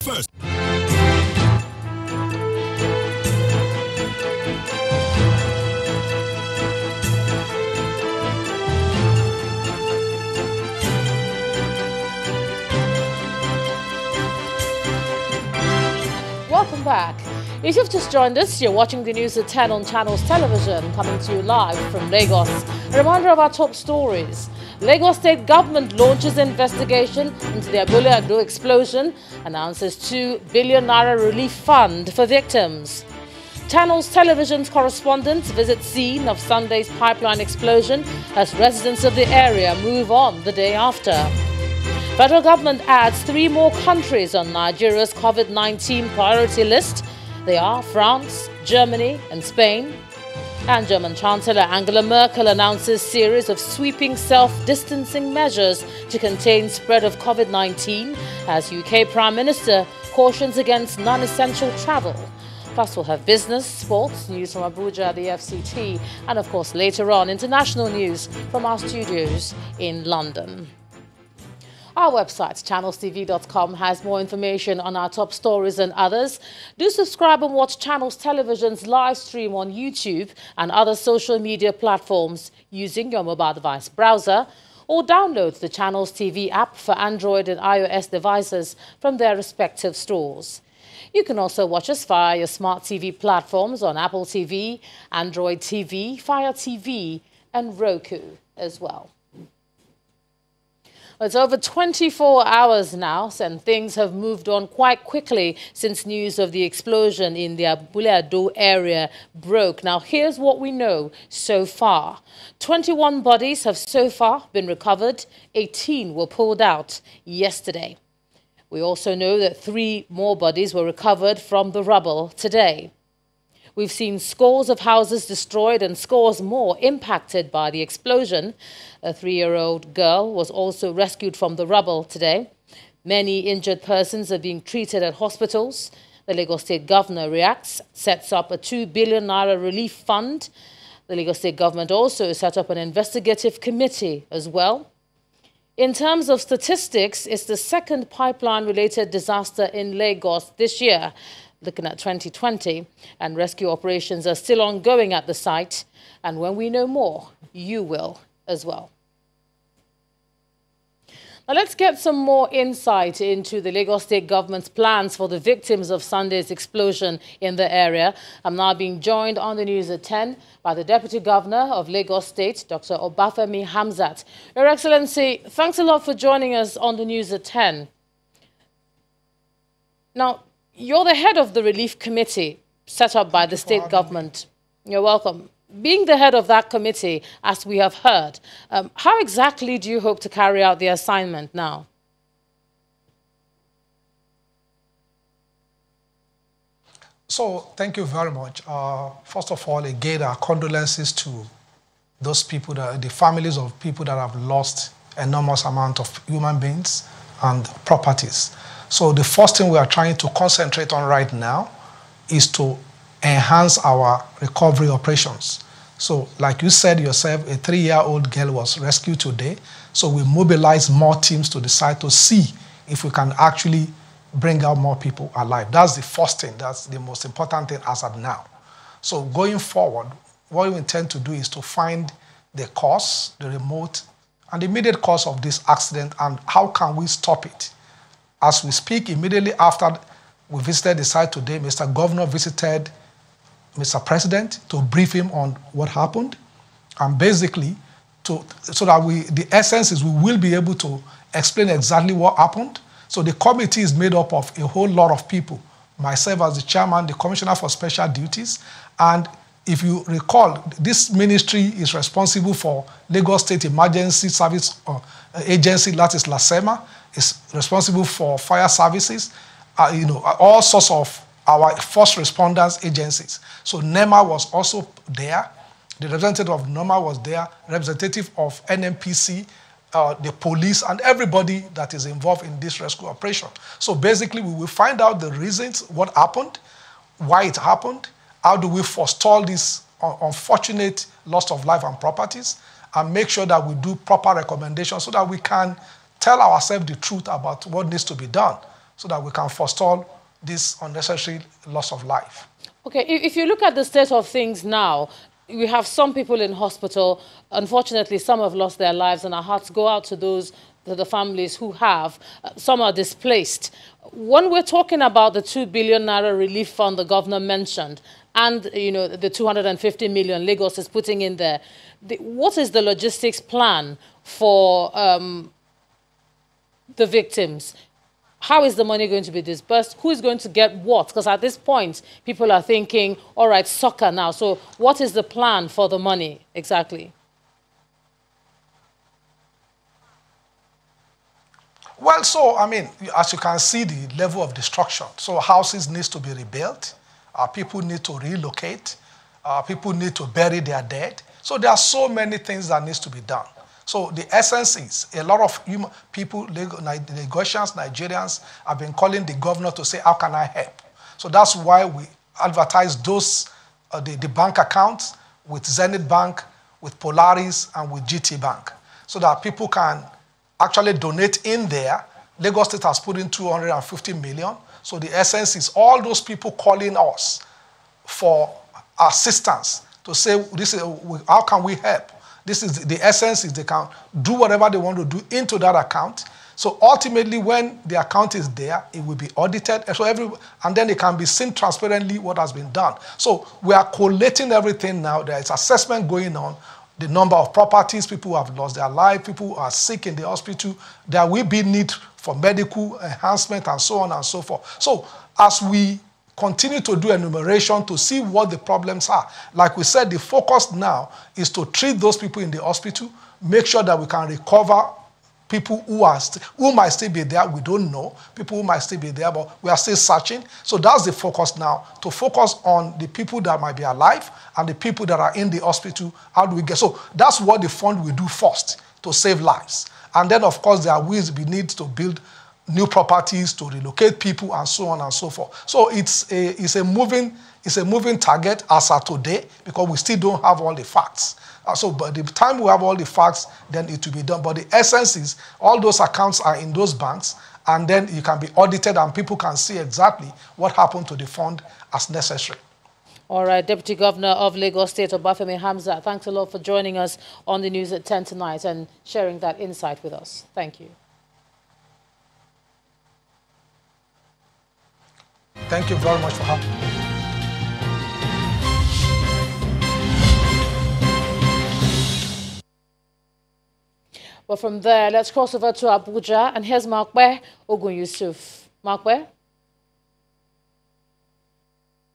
first. Welcome back. If you've just joined us, you're watching the news at 10 on Channels Television, coming to you live from Lagos. A reminder of our top stories. Lagos State Government launches investigation into the ABULE-ADO explosion, announces 2 billion naira relief fund for victims. Channels Television's correspondents visit scene of Sunday's pipeline explosion as residents of the area move on the day after. Federal government adds 3 more countries on Nigeria's COVID-19 priority list. They are France, Germany and Spain. And German Chancellor Angela Merkel announces series of sweeping self-distancing measures to contain spread of COVID-19 as UK Prime Minister cautions against non-essential travel. Plus we'll have business, sports, news from Abuja, the FCT, and of course later on international news from our studios in London. Our website, channelstv.com, has more information on our top stories and others. Do subscribe and watch Channels Television's live stream on YouTube and other social media platforms using your mobile device browser, or download the Channels TV app for Android and iOS devices from their respective stores. You can also watch us via your smart TV platforms on Apple TV, Android TV, Fire TV, and Roku as well. It's over 24 hours now, and things have moved on quite quickly since news of the explosion in the ABULE-ADO area broke. Now, here's what we know so far. 21 bodies have so far been recovered. 18 were pulled out yesterday. We also know that 3 more bodies were recovered from the rubble today. We've seen scores of houses destroyed and scores more impacted by the explosion. A 3-year-old girl was also rescued from the rubble today. Many injured persons are being treated at hospitals. The Lagos State Governor reacts, sets up a 2 billion naira relief fund. The Lagos State Government also set up an investigative committee as well. In terms of statistics, it's the second pipeline-related disaster in Lagos this year, looking at 2020, and rescue operations are still ongoing at the site. And when we know more, you will as well. Now let's get some more insight into the Lagos State Government's plans for the victims of Sunday's explosion in the area. I'm now being joined on the news at 10 by the Deputy Governor of Lagos State, Dr. Obafemi Hamzat. Your Excellency, thanks a lot for joining us on the news at 10. Now, you're the head of the relief committee set up by the state government. You're welcome. Being the head of that committee, as we have heard, how exactly do you hope to carry out the assignment now? So, thank you very much. First of all, again, our condolences to those people, the families of people that have lost enormous amount of human beings and properties. So the first thing we are trying to concentrate on right now is to enhance our recovery operations. So like you said yourself, a 3-year-old girl was rescued today. So we mobilize more teams to the site to see if we can actually bring out more people alive. That's the first thing. That's the most important thing as of now. So going forward, what we intend to do is to find the cause, the remote and immediate cause of this accident, and how can we stop it. As we speak, immediately after we visited the site today, Mr. Governor visited Mr. President to brief him on what happened. And basically, so that the essence is we will be able to explain exactly what happened. So the committee is made up of a whole lot of people. Myself as the chairman, the Commissioner for Special Duties. And if you recall, this ministry is responsible for Lagos State Emergency Service Agency, that is LASEMA, is responsible for fire services, all sorts of our first responders agencies. So NEMA was also there. The representative of NEMA was there, representative of NMPC, the police, and everybody that is involved in this rescue operation. So basically, we will find out the reasons, what happened, why it happened, how do we forestall this unfortunate loss of life and properties, and make sure that we do proper recommendations so that we can tell ourselves the truth about what needs to be done so that we can forestall this unnecessary loss of life. Okay, if you look at the state of things now, we have some people in hospital. Unfortunately, some have lost their lives, and our hearts go out to those, to the families who have. Some are displaced. When we're talking about the 2 billion naira relief fund the governor mentioned, and the 250 million Lagos is putting in there, what is the logistics plan for the victims? How is the money going to be disbursed? Who is going to get what? Because at this point, people are thinking, all right, soccer now. So what is the plan for the money exactly? Well, so, I mean, as you can see, the level of destruction. So houses need to be rebuilt. People need to relocate. People need to bury their dead. So there are so many things that needs to be done. So the essence is a lot of people, Lagosians, Nigerians, have been calling the governor to say, how can I help? So that's why we advertise those, the bank accounts with Zenith Bank, with Polaris, and with GT Bank, so that people can actually donate in there. Lagos State has put in 250 million. So the essence is all those people calling us for assistance to say, how can we help? This is the essence is they can do whatever they want to do into that account. So ultimately, when the account is there, it will be audited. And then it can be seen transparently what has been done. So we are collating everything now. There is assessment going on. The number of properties, people who have lost their life, people who are sick in the hospital. There will be need for medical enhancement and so on and so forth. So as we continue to do enumeration to see what the problems are. Like we said, the focus now is to treat those people in the hospital, make sure that we can recover people who might still be there. We don't know. People who might still be there, but we are still searching. So that's the focus now, to focus on the people that might be alive and the people that are in the hospital. How do we get? So that's what the fund will do first, to save lives. And then, of course, there will be needs to build new properties, to relocate people, and so on and so forth. So it's a moving target as of today, because we still don't have all the facts. So by the time we have all the facts, then it will be done. But the essence is all those accounts are in those banks, and then you can be audited and people can see exactly what happened to the fund as necessary. All right, Deputy Governor of Lagos State, Obafemi Hamzat, thanks a lot for joining us on the news at 10 tonight and sharing that insight with us. Thank you. Thank you very much for having me. Well, from there, let's cross over to Abuja, and here's Makwe Ogun Yusuf. Makwe?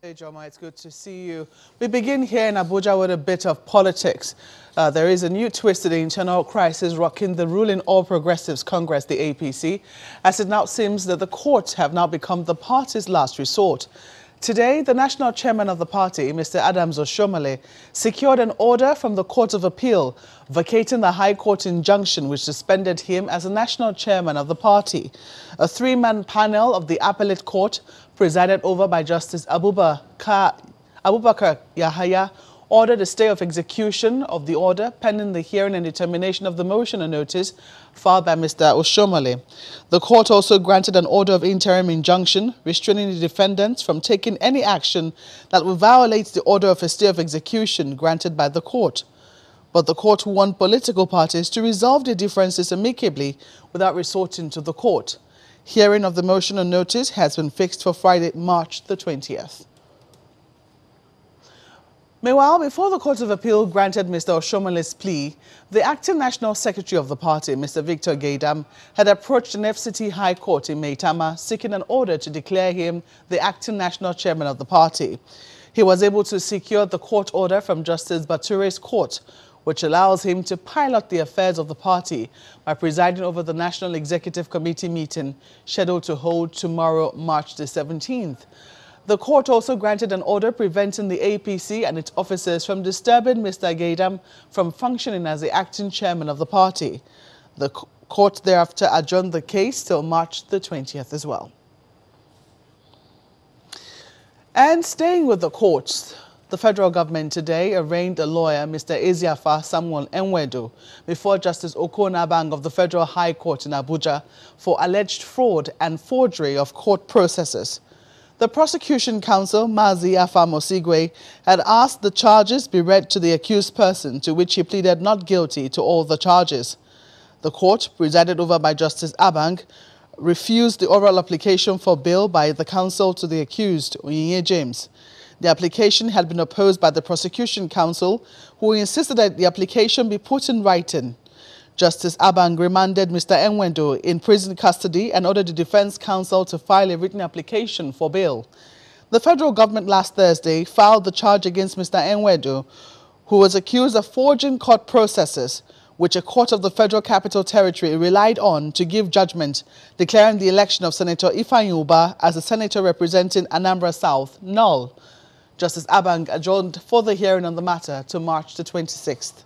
Hey, Joma, it's good to see you. We begin here in Abuja with a bit of politics. There is a new twist to the internal crisis rocking the ruling All Progressives Congress, the APC, as it now seems that the courts have now become the party's last resort. Today, the national chairman of the party, Mr. Oshiomhole, secured an order from the Court of Appeal vacating the High Court injunction which suspended him as the national chairman of the party. A three-man panel of the appellate court, presided over by Justice Abubakar Yahaya, ordered a stay of execution of the order pending the hearing and determination of the motion or notice filed by Mr. Oshiomhole. The court also granted an order of interim injunction restraining the defendants from taking any action that will violate the order of a stay of execution granted by the court. But the court warned political parties to resolve their differences amicably without resorting to the court. Hearing of the motion or notice has been fixed for Friday, March the 20th. Meanwhile, before the Court of Appeal granted Mr. Oshiomhole's plea, the acting national secretary of the party, Mr. Victor Gaidam, had approached an FCT High Court in Maitama seeking an order to declare him the acting national chairman of the party. He was able to secure the court order from Justice Bature's court, which allows him to pilot the affairs of the party by presiding over the National Executive Committee meeting scheduled to hold tomorrow, March the 17th. The court also granted an order preventing the APC and its officers from disturbing Mr. Gaidam from functioning as the acting chairman of the party. The court thereafter adjourned the case till March the 20th as well. And staying with the courts, The federal government today arraigned a lawyer, Mr. Eziafa Samuel Enwedu, before Justice Okon-Abang of the Federal High Court in Abuja for alleged fraud and forgery of court processes. The prosecution counsel, Mazi Afamosigwe, had asked the charges be read to the accused person, to which he pleaded not guilty to all the charges. The court, presided over by Justice Abang, refused the oral application for bail by the counsel to the accused, Onyinye James. The application had been opposed by the prosecution counsel, who insisted that the application be put in writing. Justice Abang remanded Mr. Enwedu in prison custody and ordered the defense counsel to file a written application for bail. The federal government last Thursday filed the charge against Mr. Enwedu, who was accused of forging court processes, which a court of the Federal Capital Territory relied on to give judgment, declaring the election of Senator Ifeanyi Ubah as the senator representing Anambra South null. Justice Abang adjourned further hearing on the matter to March the 26th.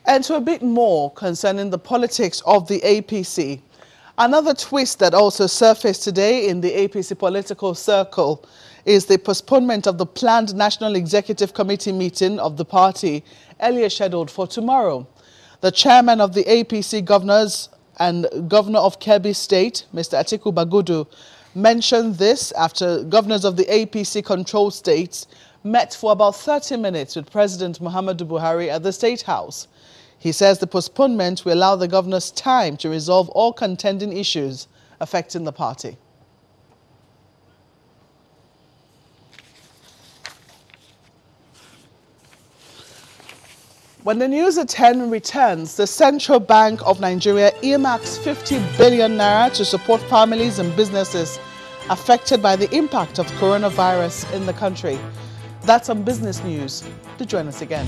And to a bit more concerning the politics of the APC. Another twist that also surfaced today in the APC political circle is the postponement of the planned National Executive Committee meeting of the party, earlier scheduled for tomorrow. The chairman of the APC governors and governor of Kebbi State, Mr. Atiku Bagudu, mentioned this after governors of the APC-controlled states met for about 30 minutes with President Muhammadu Buhari at the State House. He says the postponement will allow the governors time to resolve all contending issues affecting the party. When the news at 10 returns, the Central Bank of Nigeria earmarks 50 billion naira to support families and businesses affected by the impact of coronavirus in the country. That's on Business News. Do join us again.